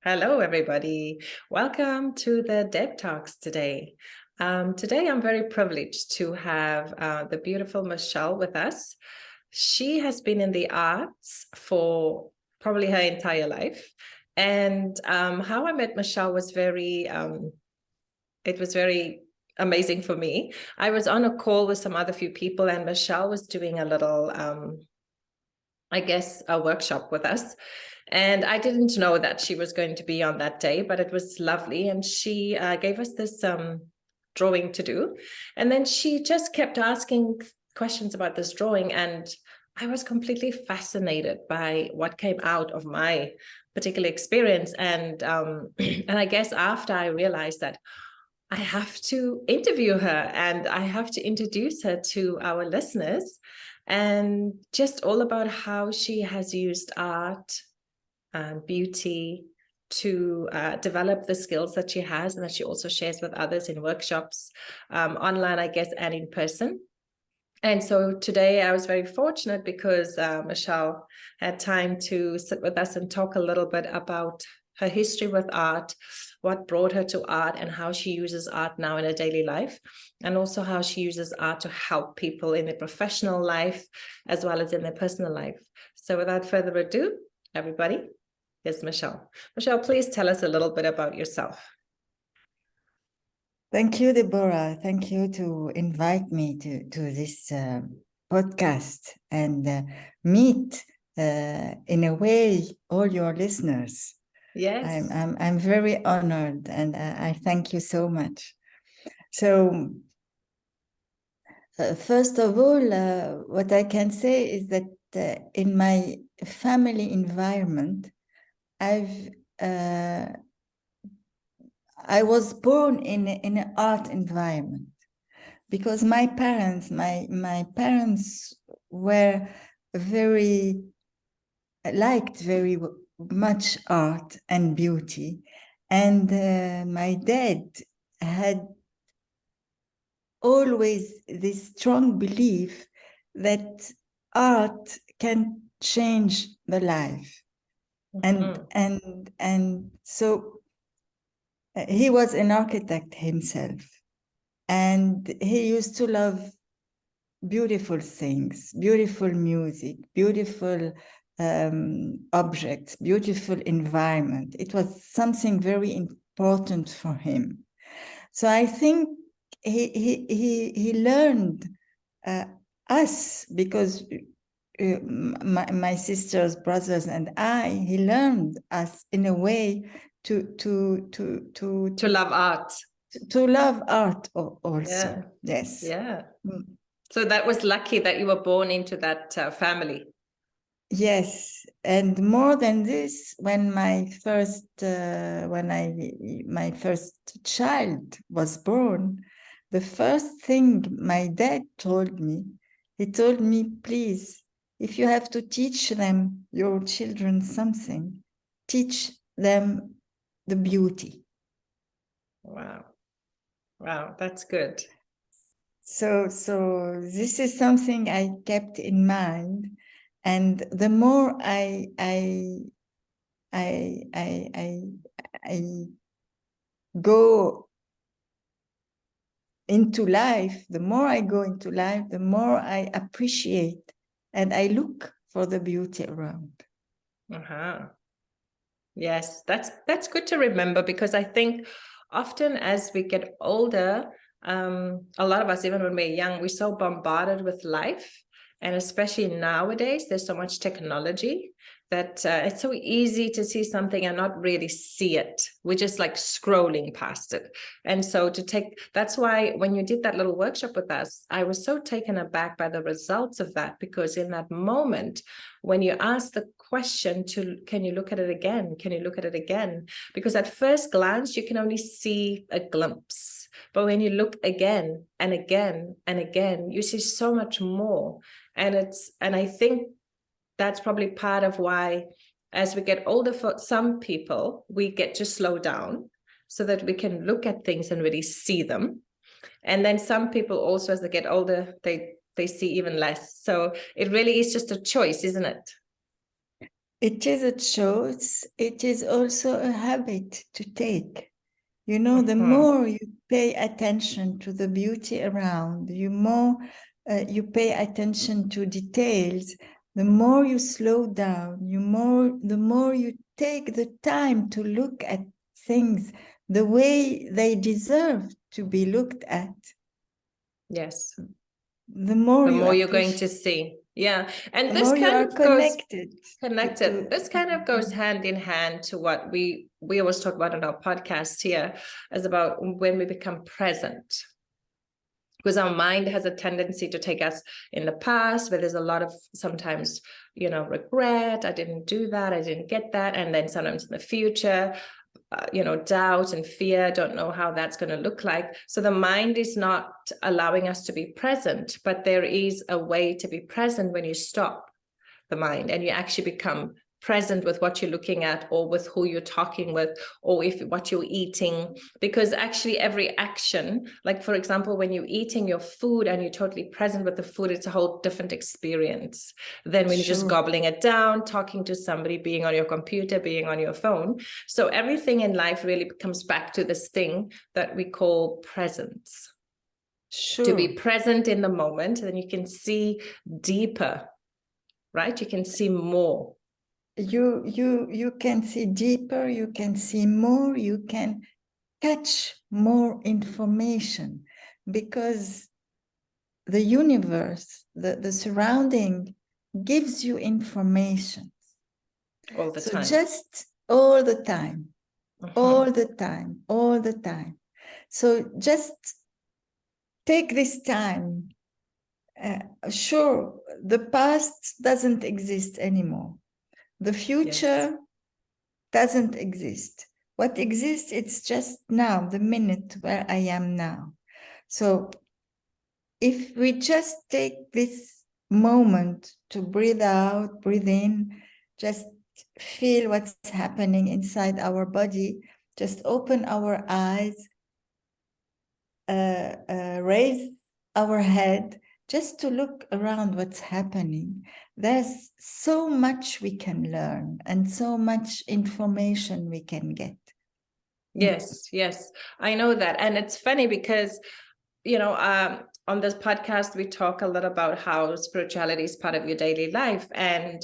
Hello, everybody. Welcome to the Deb Talks today. Today, I'm very privileged to have the beautiful Michèle with us. She has been in the arts for probably her entire life. And how I met Michèle was it was very amazing for me. I was on a call with some other few people, and Michèle was doing a little, a workshop with us. And I didn't know that she was going to be on that day, but it was lovely. And she gave us this drawing to do. And then she just kept asking questions about this drawing. And I was completely fascinated by what came out of my particular experience. And and I guess after I realized that I have to interview her and I have to introduce her to our listeners, and just all about how she has used art, beauty to develop the skills that she has and that she also shares with others in workshops, online, I guess, and in person. And so today I was very fortunate because Michèle had time to sit with us and talk a little bit about her history with art, what brought her to art, and how she uses art now in her daily life, and also how she uses art to help people in their professional life as well as in their personal life. So without further ado, everybody, here's Michèle. Michèle, please tell us a little bit about yourself. Thank you, Deborah. Thank you to invite me to this podcast and meet in a way all your listeners. Yes. I'm very honored, and I thank you so much. So first of all, what I can say is that in my family environment, I was born in an art environment because my parents were liked very much art and beauty, and my dad had always this strong belief that art can change the life. Mm-hmm. and so he was an architect himself, and he used to love beautiful things, beautiful music, beautiful objects, beautiful environment. It was something very important for him. So I think he learned us, because my sisters, brothers, and he learned us in a way to love art. To love art also. Yeah. Yes. Yeah. So that was lucky that you were born into that family. Yes, and more than this, when my first child was born, the first thing my dad told me, please, if you have to teach your children something, teach them the beauty. Wow. Wow, that's good. So this is something I kept in mind, and the more I go into life, the more I go into life, the more I appreciate and I look for the beauty around. Yes, that's good to remember, because I think often as we get older, a lot of us, even when we're young, we're so bombarded with life. And especially nowadays, there's so much technology that it's so easy to see something and not really see it. We're just like scrolling past it. And so that's why when you did that little workshop with us, I was so taken aback by the results of that, because in that moment, when you ask the question can you look at it again? Can you look at it again? Because at first glance, you can only see a glimpse. But when you look again and again and again, you see so much more. And I think that's probably part of why, as we get older, for some people, we get to slow down so that we can look at things and really see them. And then some people also, as they get older, they see even less. So it really is just a choice, isn't it? It is a choice. It is also a habit to take. You know, the more you pay attention to the beauty around, you pay attention to details, the more you slow down, the more you take the time to look at things the way they deserve to be looked at. Yes. The more you're going to see. Yeah. And the this more you kind are of goes connected. This kind of goes hand in hand to what we always talk about on our podcast here, as about when we become present. Because our mind has a tendency to take us in the past, where there's a lot of sometimes, regret. I didn't do that. I didn't get that. And then sometimes in the future, doubt and fear, don't know how that's going to look like. So the mind is not allowing us to be present, but there is a way to be present when you stop the mind and you actually become present with what you're looking at, or with who you're talking with, or what you're eating. Because actually every action, like for example, when you're eating your food and you're totally present with the food, it's a whole different experience than when you're just gobbling it down, talking to somebody, being on your computer, being on your phone. So everything in life really comes back to this thing that we call presence. To be present in the moment, then you can see deeper, right? You can see more. You can see deeper, you can see more, you can catch more information, because the universe, the surrounding gives you information. All the time. Just all the time, all the time, all the time. So just take this time. Sure, the past doesn't exist anymore. The future doesn't exist. What exists, it's just now, the minute where I am now. So if we just take this moment to breathe out, breathe in, just feel what's happening inside our body, just open our eyes, raise our head, just to look around what's happening. There's so much we can learn and so much information we can get. Yes, I know that. And it's funny because, on this podcast, we talk a lot about how spirituality is part of your daily life. And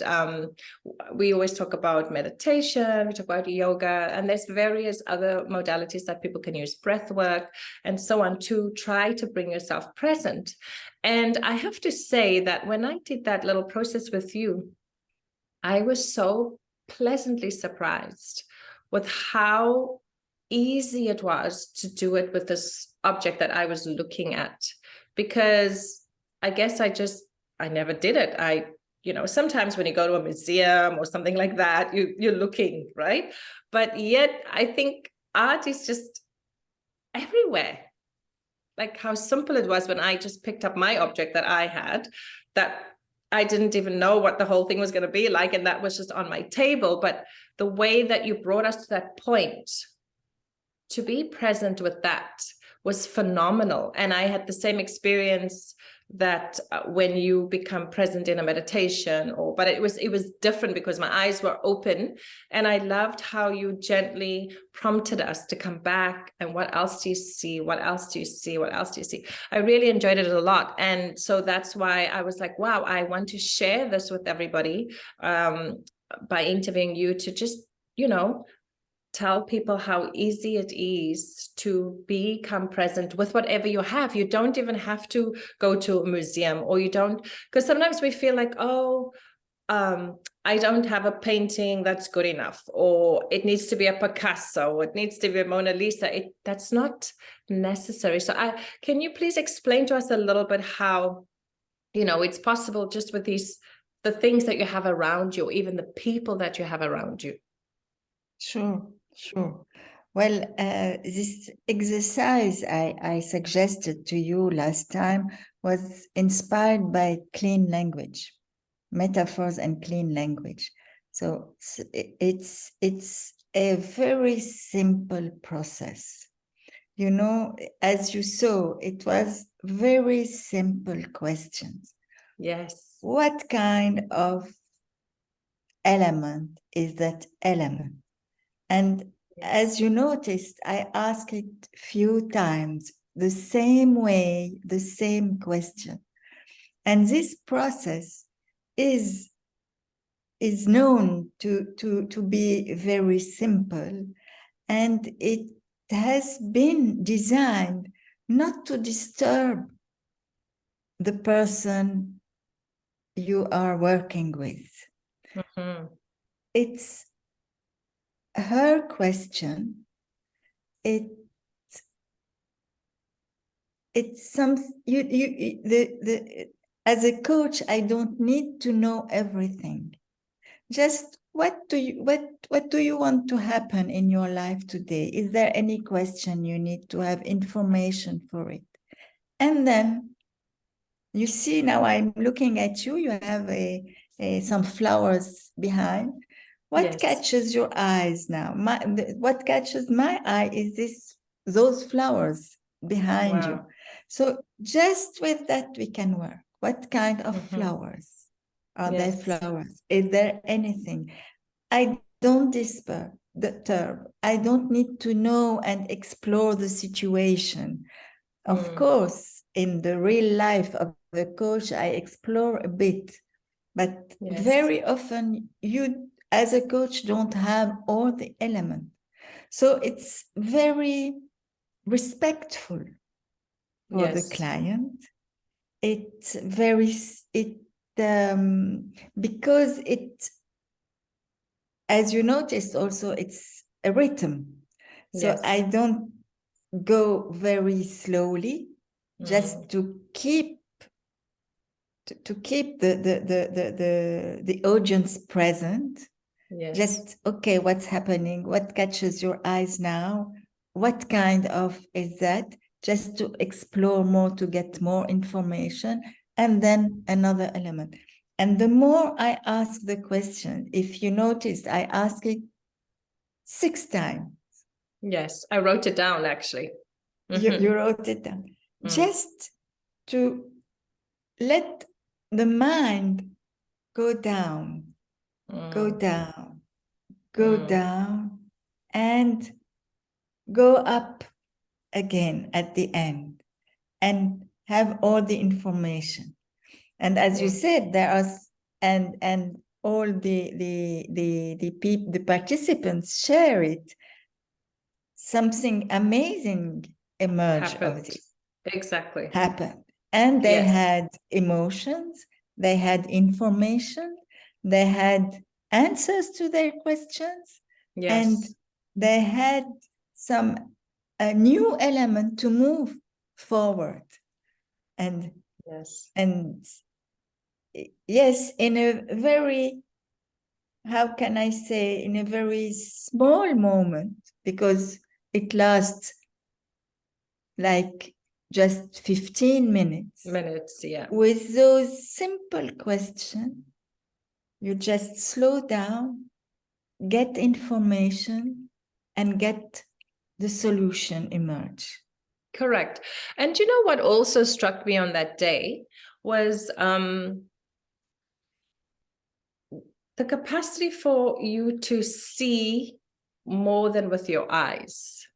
we always talk about meditation, we talk about yoga, and there's various other modalities that people can use, breath work and so on, to try to bring yourself present. And I have to say that when I did that little process with you, I was so pleasantly surprised with how easy it was to do it with this object that I was looking at. Because I guess I never did it. Sometimes when you go to a museum or something like that, you're looking, right? But yet I think art is just everywhere. Like how simple it was when I just picked up my object that I had, that I didn't even know what the whole thing was going to be like, and that was just on my table. But the way that you brought us to that point, to be present with that, was phenomenal. And I had the same experience that when you become present in a meditation, but it was different because my eyes were open, and I loved how you gently prompted us to come back. And what else do you see? What else do you see? What else do you see? I really enjoyed it a lot. And so that's why I was like, wow, I want to share this with everybody by interviewing you, to just, tell people how easy it is to become present with whatever you have. You don't even have to go to a museum, or you don't, because sometimes we feel like, I don't have a painting that's good enough, or it needs to be a Picasso, or it needs to be a Mona Lisa. That's not necessary. So can you please explain to us a little bit how, it's possible just with the things that you have around you, or even the people that you have around you? Sure. Well, this exercise I suggested to you last time was inspired by clean language, metaphors and clean language. So it's a very simple process. As you saw, it was very simple questions. Yes. What kind of element is that element. And as you noticed, I asked it few times, the same way, the same question. And this process is known to be very simple, and it has been designed not to disturb the person you are working with. Mm-hmm. It's her question. It's some as a coach, I don't need to know everything. Just what do you want to happen in your life today? Is there any question you need to have information for it? And then you see, now I'm looking at you. You have some flowers behind. What catches your eyes now? What catches my eye is those flowers behind you. So just with that we can work. What kind of flowers are there? Flowers? Is there anything? I don't disturb. I don't need to know and explore the situation. Of course, in the real life of the coach, I explore a bit, but very often you, as a coach, don't have all the elements. So it's very respectful for the client. It's very, because it, as you noticed also, it's a rhythm. So I don't go very slowly, just to keep the audience present. Just, okay, what's happening? What catches your eyes now? What kind of is that? Just to explore more, to get more information, and then another element. And the more I ask the question, if you noticed, I ask it 6 times. Yes, I wrote it down, actually. You wrote it down. Just to let the mind go down, go down, go down, and go up again at the end, and have all the information. And as you said, there are and all the participants share it. Something amazing emerged of this. Exactly. Happened. And they had emotions, they had information, they had answers to their questions, and they had a new element to move forward. And yes, in a very, how can I say, in a very small moment, because it lasts like just 15 minutes. With those simple questions, you just slow down, get information, and get the solution emerge. Correct. And you know what also struck me on that day was the capacity for you to see more than with your eyes,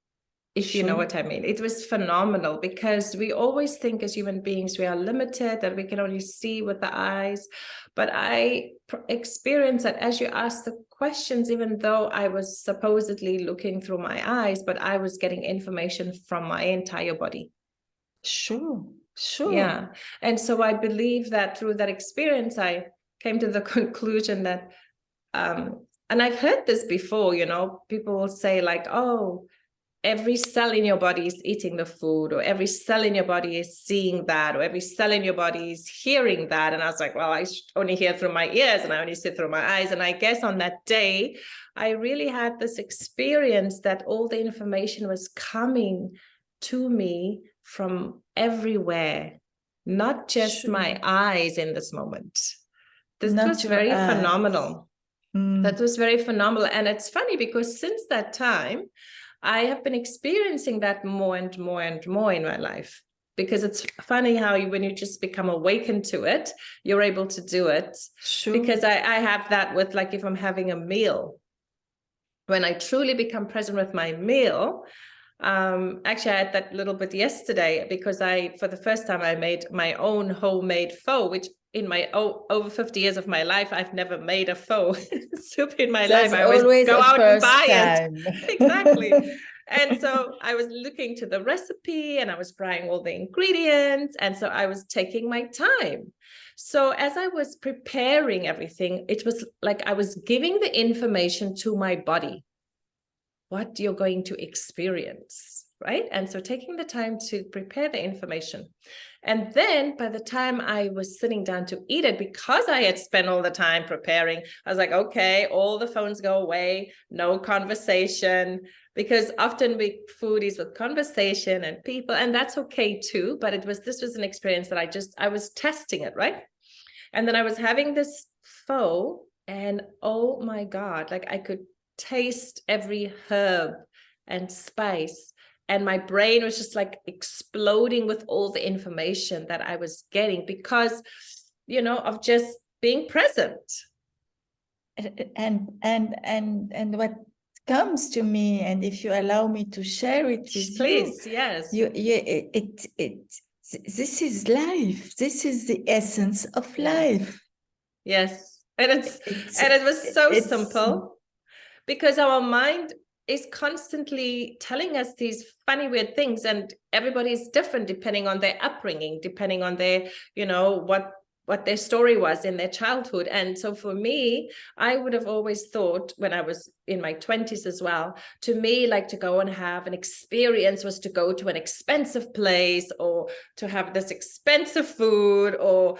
if you know what I mean. It was phenomenal, because we always think as human beings we are limited, that we can only see with the eyes. But I experienced that as you asked the questions, even though I was supposedly looking through my eyes, but I was getting information from my entire body. Sure. Yeah. And so I believe that through that experience, I came to the conclusion that, and I've heard this before, you know, people will say like, oh, every cell in your body is eating the food, or every cell in your body is seeing that, or every cell in your body is hearing that. And I was like, well, I only hear through my ears and I only see through my eyes. And I guess on that day, I really had this experience that all the information was coming to me from everywhere, not just my eyes in this moment. This was very phenomenal. That was very phenomenal. And it's funny because since that time, I have been experiencing that more and more and more in my life, because it's funny how when you just become awakened to it, you're able to do it. Sure. Because I have that with, like, if I'm having a meal, when I truly become present with my meal. Actually, I had that little bit yesterday, because for the first time, I made my own homemade pho, which in my over 50 years of my life, I've never made a pho soup in my life. I always go out and buy it. Exactly. And so I was looking to the recipe, and I was trying all the ingredients. And so I was taking my time. So as I was preparing everything, it was like I was giving the information to my body, what you're going to experience, right? And so taking the time to prepare the information. And then by the time I was sitting down to eat it, because I had spent all the time preparing, I was like, okay, all the phones go away, no conversation, because often we foodies with conversation and people, and that's okay too. But this was an experience that I was testing it, right? And then I was having this pho, and oh my God, like I could taste every herb and spice, and my brain was just like exploding with all the information that I was getting, because, you know, of just being present. And what comes to me, and if you allow me to share it with Please, you, yes, this is life. This is the essence of life. Yes, and it was so simple, because our mind is constantly telling us these funny, weird things, and everybody's different depending on their upbringing, depending on their, you know, what their story was in their childhood. And so for me, I would have always thought, when I was in my 20s as well, to me, like, to go and have an experience was to go to an expensive place, or to have this expensive food, or,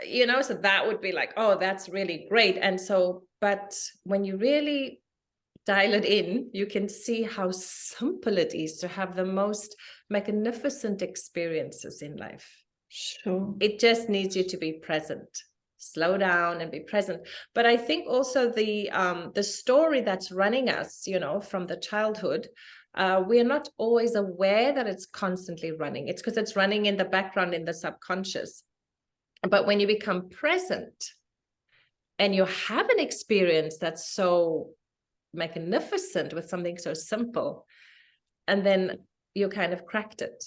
you know, so that would be like, oh, that's really great. And so, but when you really dial it in, you can see how simple it is to have the most magnificent experiences in life. Sure. It just needs you to be present, slow down and be present. But I think also the story that's running us, you know, from the childhood, we are not always aware that it's constantly running. It's because it's running in the background, in the subconscious. But when you become present and you have an experience that's so magnificent with something so simple, and then you kind of cracked it,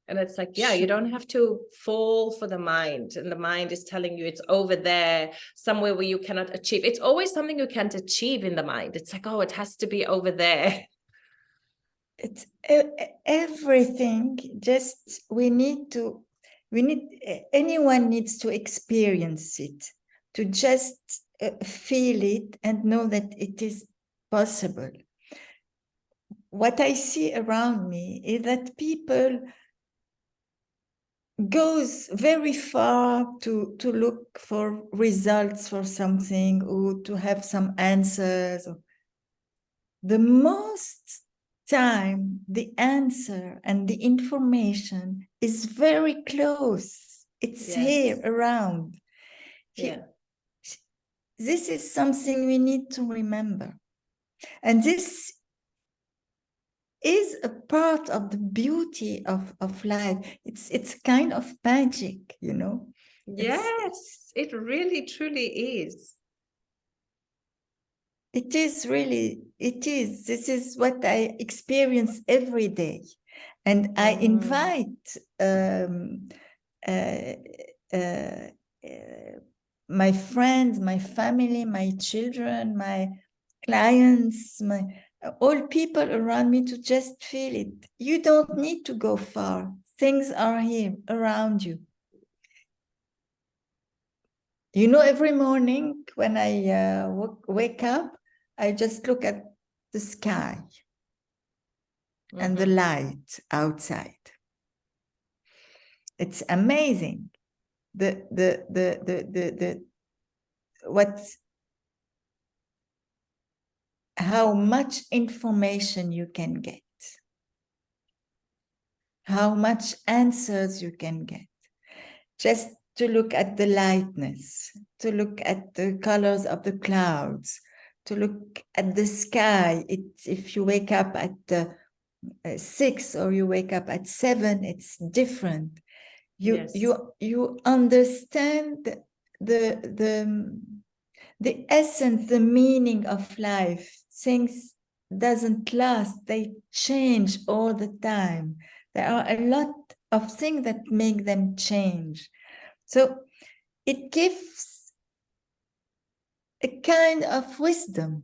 and it's like, yeah, you don't have to fall for the mind, and the mind is telling you it's over there somewhere where you cannot achieve. It's always something you can't achieve in the mind. It's like, oh, it has to be over there. It's everything. Just anyone needs to experience it, to just feel it and know that it is possible. What I see around me is that people goes very far to look for results for something, or to have some answers. The most time, the answer and the information is very close. It's here around. Yeah. This is something we need to remember. And this is a part of the beauty of life. It's kind of magic, you know. Yes, it really truly is. It is really, it is. This is what I experience every day. And I invite my friends, my family, my children, my clients, all people around me to just feel it. You don't need to go far. Things are here around you. You know, every morning when I wake up, I just look at the sky and the light outside. It's amazing. How much information you can get, how much answers you can get. Just to look at the lightness, to look at the colors of the clouds, to look at the sky. If you wake up at 6 or you wake up at 7, it's different. Yes. You understand the essence, the meaning of life. Things doesn't last, they change all the time. There are a lot of things that make them change. So it gives a kind of wisdom,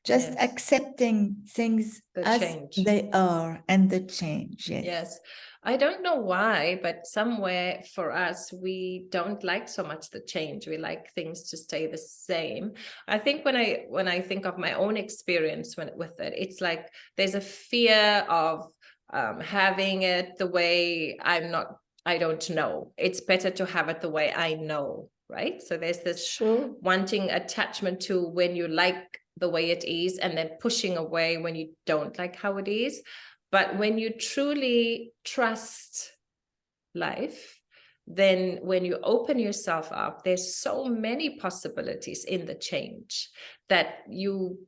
just Yes. accepting things The as change. they are, and the change. Yes. Yes. I don't know why, but somewhere for us, we don't like so much the change. We like things to stay the same. I think when I think of my own experience with it, it's like there's a fear of having it the way I don't know. It's better to have it the way I know, right? So there's this Sure. wanting attachment to when you like the way it is, and then pushing away when you don't like how it is. But when you truly trust life, then when you open yourself up, there's so many possibilities in the change that you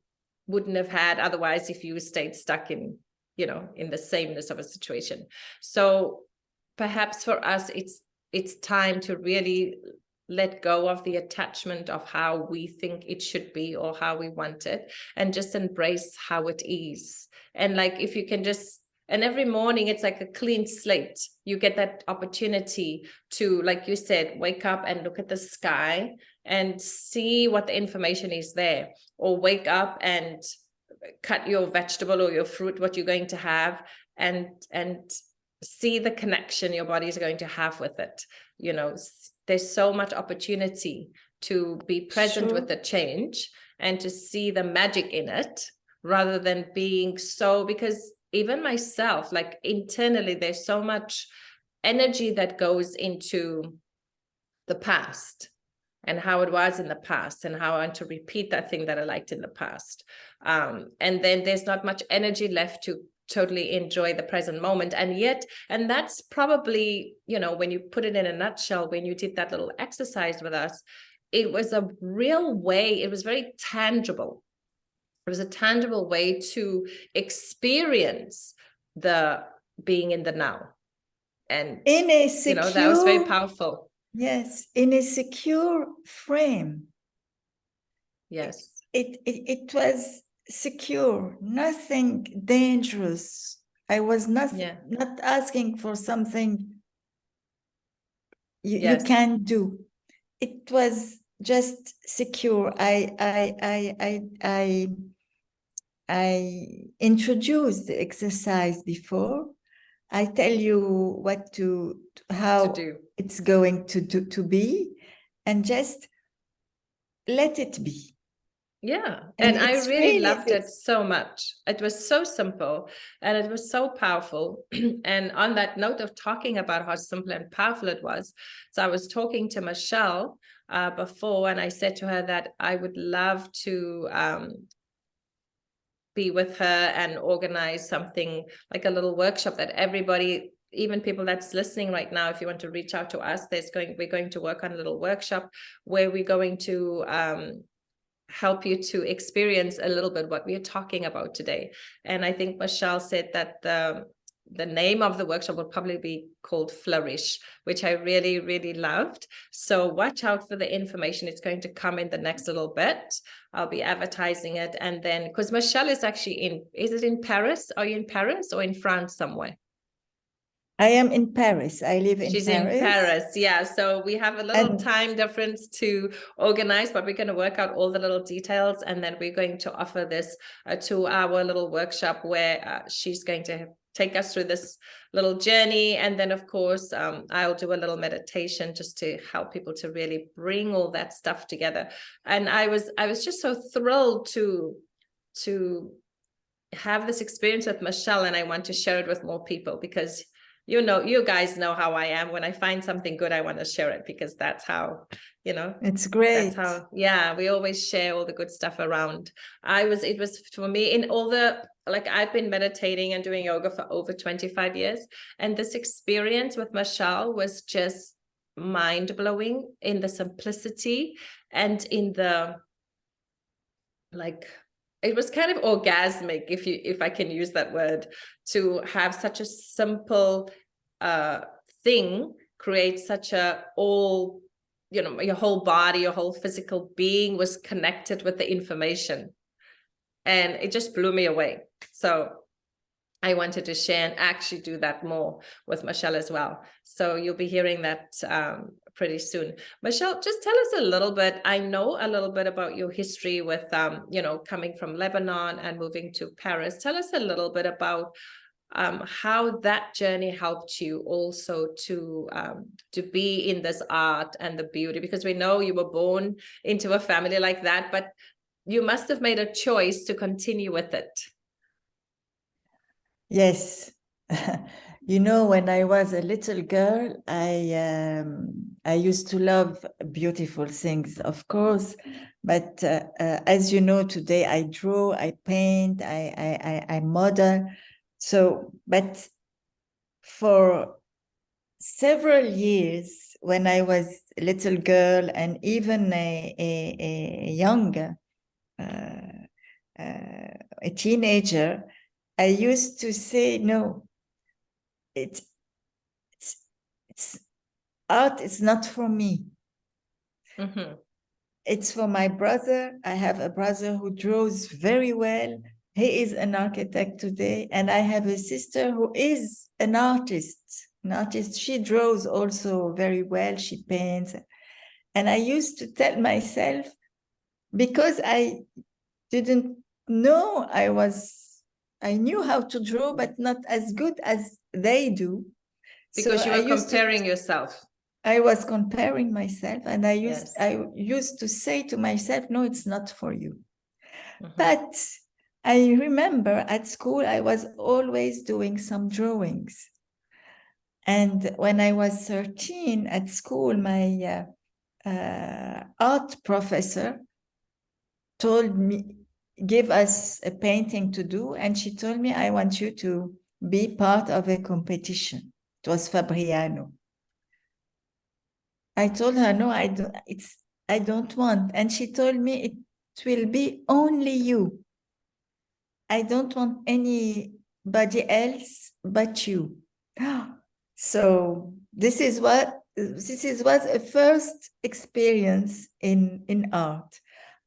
wouldn't have had otherwise if you stayed stuck in the sameness of a situation. So perhaps for us, it's time to really let go of the attachment of how we think it should be or how we want it, and just embrace how it is. And like, if you can just, and every morning it's like a clean slate. You get that opportunity to, like you said, wake up and look at the sky and see what the information is there, or wake up and cut your vegetable or your fruit, what you're going to have, and see the connection your body is going to have with it. There's so much opportunity to be present Sure. with the change and to see the magic in it, rather than being so, because even myself, like internally, there's so much energy that goes into the past and how it was in the past, and how I want to repeat that thing that I liked in the past. And then there's not much energy left to totally enjoy the present moment. And that's probably, when you put it in a nutshell, when you did that little exercise with us, it was a real way, it was very tangible. It was a tangible way to experience the being in the now. And, in a secure, that was very powerful. Yes, in a secure frame. Yes. It was secure, nothing dangerous. I was not asking for something you can't do. It was just secure. I introduced the exercise before. I tell you how to do. It's going to be, and just let it be. Yeah. And I really loved it so much. It was so simple and it was so powerful. And on that note of talking about how simple and powerful it was, so I was talking to Michèle before, and I said to her that I would love to be with her and organize something like a little workshop that everybody, even people that's listening right now, if you want to reach out to us, we're going to work on a little workshop where we're going to help you to experience a little bit what we are talking about today. And I think Michèle said that the name of the workshop will probably be called Flourish, which I really, really loved. So watch out for the information. It's going to come in the next little bit. I'll be advertising it. And then, because Michèle is actually is it in Paris? Are you in Paris or in France somewhere? I am in Paris. I live in Paris. She's in Paris, yeah. So we have a little time difference to organize, but we're going to work out all the little details. And then we're going to offer this a 2-hour little workshop where she's going to take us through this little journey. And then, of course, I'll do a little meditation just to help people to really bring all that stuff together. And I was just so thrilled to have this experience with Michèle, and I want to share it with more people, because you guys know how I am. When I find something good, I want to share it, because that's how, it's great. That's how, we always share all the good stuff around. It was for me, in all the, like, I've been meditating and doing yoga for over 25 years. And this experience with Michèle was just mind-blowing in the simplicity and in the, like, it was kind of orgasmic, if I can use that word, to have such a simple thing creates such a all, your whole body, your whole physical being was connected with the information. And it just blew me away. So I wanted to share and actually do that more with Michèle as well. So you'll be hearing that pretty soon. Michèle, just tell us a little bit. I know a little bit about your history with, coming from Lebanon and moving to Paris. Tell us a little bit about how that journey helped you also to be in this art and the beauty, because we know you were born into a family like that, but you must have made a choice to continue with it. Yes. When I was a little girl, I used to love beautiful things, of course. But as you know, today I draw, I paint, I model. So, but for several years, when I was a little girl and even a young a teenager, I used to say, no, it's art is not for me. Mm-hmm. It's for my brother. I have a brother who draws very well. He is an architect today. And I have a sister who is an artist. She draws also very well. She paints. And I used to tell myself, because I didn't know, I knew how to draw, but not as good as they do. Because you were comparing yourself. I was comparing myself, and I used Yes. to say to myself, no, it's not for you. Mm-hmm. But I remember at school, I was always doing some drawings. And when I was 13 at school, my art professor told me, give us a painting to do. And she told me, I want you to be part of a competition. It was Fabriano. I told her, no, I don't want. And she told me, it will be only you. I don't want anybody else but you. So this was a first experience in art.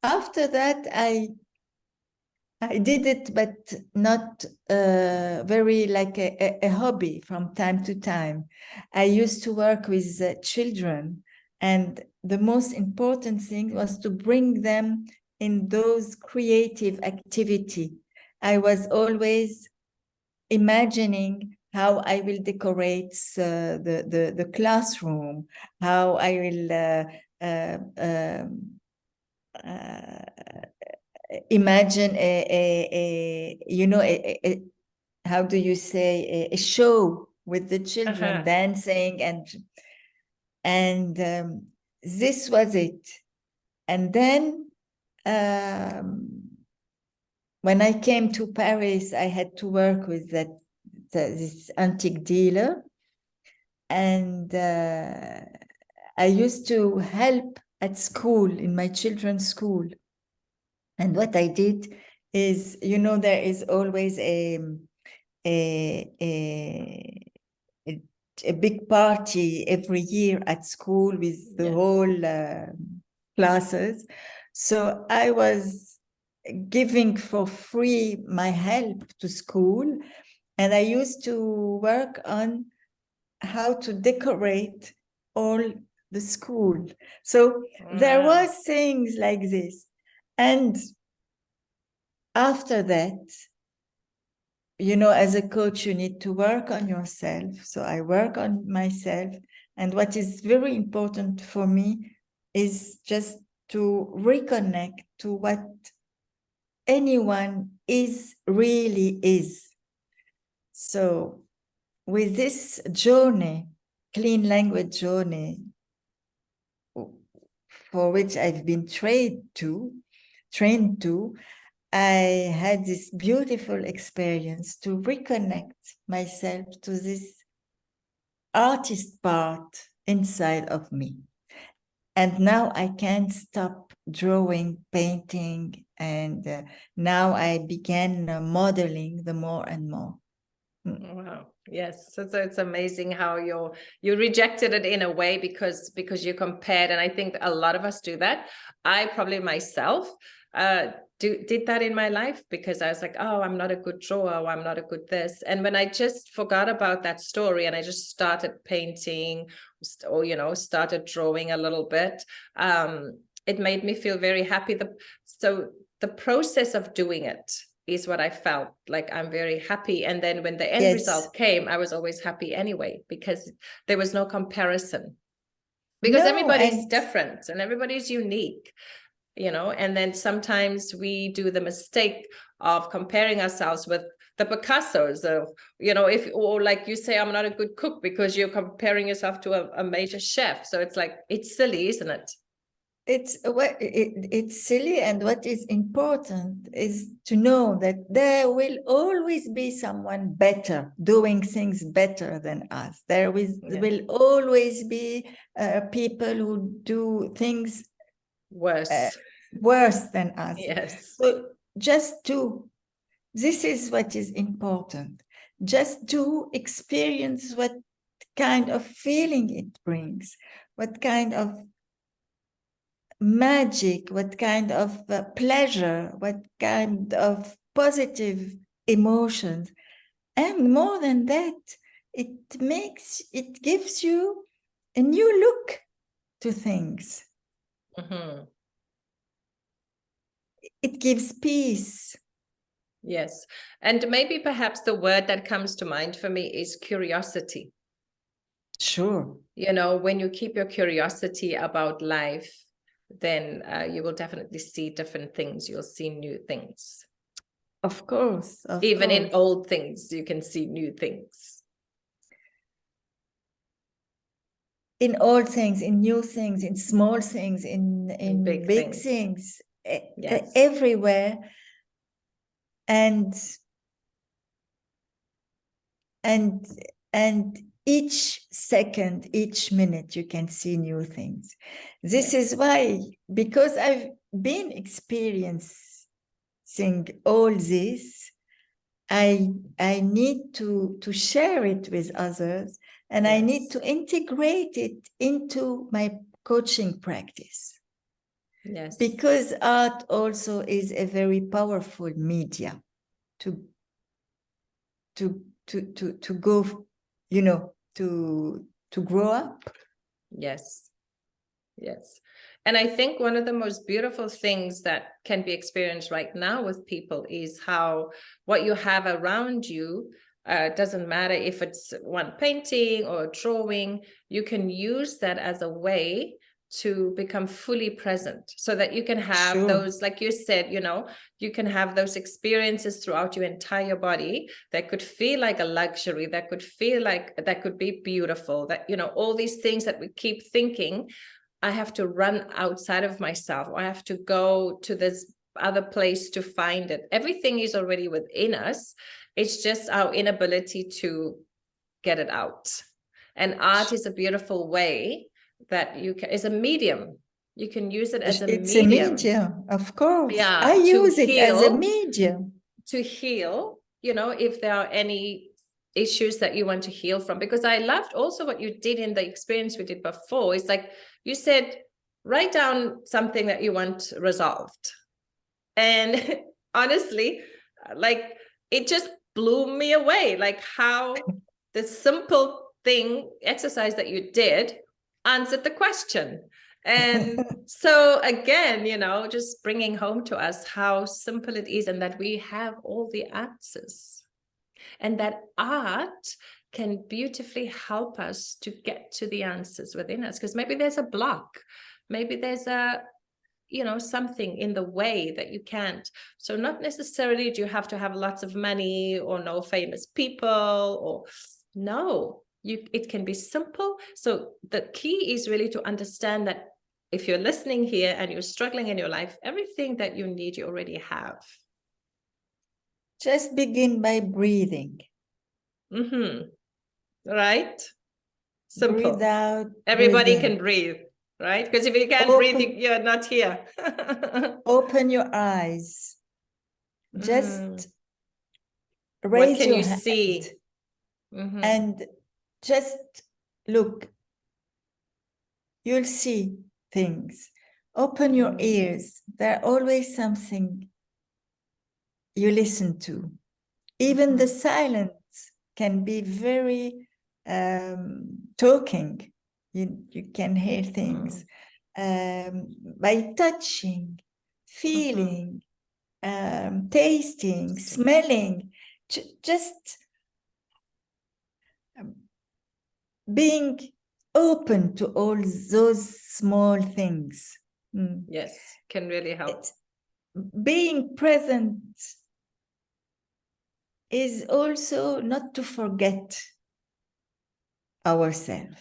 After that, I did it, but not very like a hobby from time to time. I used to work with children, and the most important thing was to bring them in those creative activity. I was always imagining how I will decorate the classroom, how I will imagine how do you say, a show with the children dancing, and this was it. And then when I came to Paris, I had to work with this antique dealer, and I used to help at school, in my children's school. And what I did is, there is always a big party every year at school with the whole classes. So I was giving for free my help to school, and I used to work on how to decorate all the school. So there was things like this. And after that, as a coach, you need to work on yourself. So I work on myself. And what is very important for me is just to reconnect to what anyone really is. So with this journey, clean language journey, for which I've been trained to, I had this beautiful experience to reconnect myself to this artist part inside of me. And now I can't stop drawing, painting, and now I began modeling the more and more. Wow. Yes. So it's amazing how you rejected it in a way because you compared. And I think a lot of us do that. I probably myself did that in my life because I was like, oh, I'm not a good drawer, or I'm not a good this. And when I just forgot about that story and I just started painting or, started drawing a little bit, it made me feel very happy. So the process of doing it is what I felt like. I'm very happy. And then when the end result came, I was always happy anyway, because there was no comparison, because everybody's different and everybody's unique, and then sometimes we do the mistake of comparing ourselves with the Picassos, or like you say, I'm not a good cook because you're comparing yourself to a major chef. So it's like, it's silly, isn't it? It's silly, and what is important is to know that there will always be someone better doing things better than us. There will always be people who do things worse than us. Yes. So this is what is important. Just to experience what kind of feeling it brings, what kind of magic, what kind of pleasure, what kind of positive emotions. And more than that, it gives you a new look to things. Mm-hmm. It gives peace. Yes. And maybe perhaps the word that comes to mind for me is curiosity. Sure. When you keep your curiosity about life, then you will definitely see different things. You'll see new things. Of course. Even in old things, you can see new things. In old things, in new things, in small things, in big things. Yes. Everywhere. And each second, each minute, you can see new things. This is why, because I've been experiencing all this, I need to share it with others, and I need to integrate it into my coaching practice. Yes. Because art also is a very powerful media to go, to grow up. Yes. Yes. And I think one of the most beautiful things that can be experienced right now with people is how what you have around you, doesn't matter if it's one painting or a drawing, you can use that as a way to become fully present, so that you can have those, like you said, you can have those experiences throughout your entire body that could feel like a luxury, that could feel like, that could be beautiful, that, all these things that we keep thinking, I have to run outside of myself, or I have to go to this other place to find it. Everything is already within us. It's just our inability to get it out. And art is a beautiful way that is a medium. You can use it as a medium. It's a medium, of course. Yeah, I use it as a medium. To heal, if there are any issues that you want to heal from. Because I loved also what you did in the experience we did before. It's like you said, write down something that you want resolved. And honestly, like, it just blew me away, like how the simple exercise that you did answered the question. And so again, just bringing home to us how simple it is, and that we have all the answers, and that art can beautifully help us to get to the answers within us. Because maybe there's a block, maybe there's something in the way that you can't. So not necessarily do you have to have lots of money or know famous people, or no, it can be simple. So the key is really to understand that if you're listening here and you're struggling in your life, everything that you need, you already have. Just begin by breathing. Right? Simple. Breathe out. Everybody can breathe, right? Because if you can't breathe, you're not here. Open your eyes. Just raise what can your you hand. see? And just look, you'll see things. Open your ears. There's always something you listen to. Even the silence can be very talking. You can hear things by touching, feeling, tasting, smelling, just being open to all those small things. Yes, can really help. Being present is also not to forget ourselves.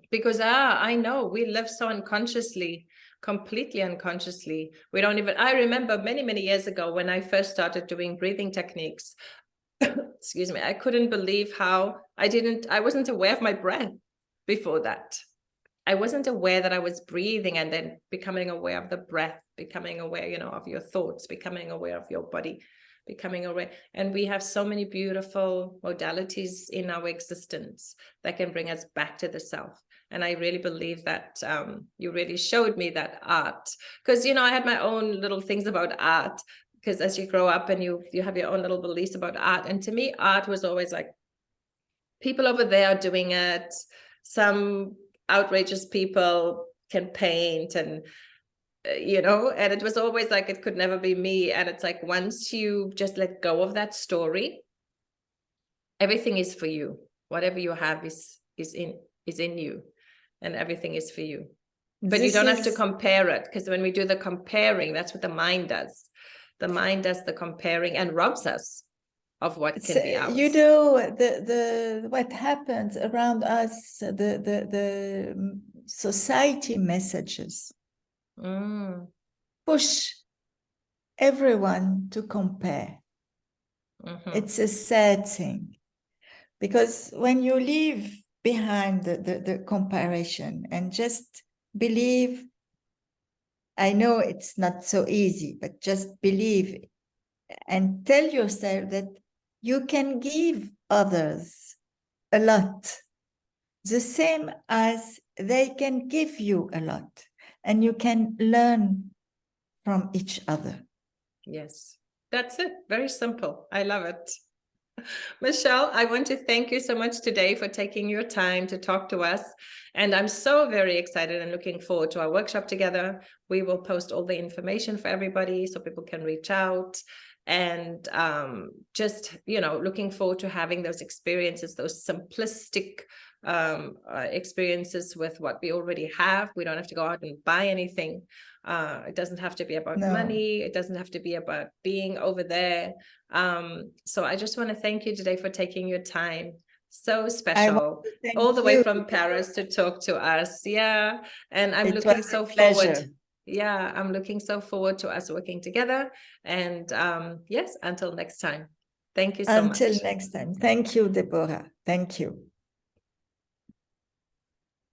Because I know we live so unconsciously, completely unconsciously. We don't even, I remember many years ago when I first started doing breathing techniques, excuse me, I couldn't believe how I wasn't aware of my breath before that. I wasn't aware that I was breathing, and then becoming aware of the breath, becoming aware, of your thoughts, becoming aware of your body, becoming aware. And we have so many beautiful modalities in our existence that can bring us back to the self. And I really believe that you really showed me that art, because, I had my own little things about art, because as you grow up and you have your own little beliefs about art. And to me, art was always like, people over there are doing it. Some outrageous people can paint, and and it was always like, it could never be me. And it's like, once you just let go of that story, everything is for you. Whatever you have is in you, and everything is for you. But you don't have to compare it, because when we do the comparing, that's what the mind does. The mind does the comparing and robs us of what can be ours. What happens around us, the society messages push everyone to compare. It's a sad thing, because when you leave behind the comparison and just believe, I know it's not so easy, but just believe and tell yourself that you can give others a lot, the same as they can give you a lot, and you can learn from each other. Yes, that's it. Very simple. I love it. Michèle, I want to thank you so much today for taking your time to talk to us. And I'm so very excited and looking forward to our workshop together. We will post all the information for everybody so people can reach out. And just, looking forward to having those experiences, those simplistic experiences with what we already have. We don't have to go out and buy anything. It doesn't have to be about money. It doesn't have to be about being over there. So I just want to thank you today for taking your time. So special, all the way from Paris to talk to us. Yeah. And I'm looking so forward. Yeah, I'm looking so forward to us working together. And yes, until next time. Thank you so much. Until next time. Thank you, Deborah. Thank you.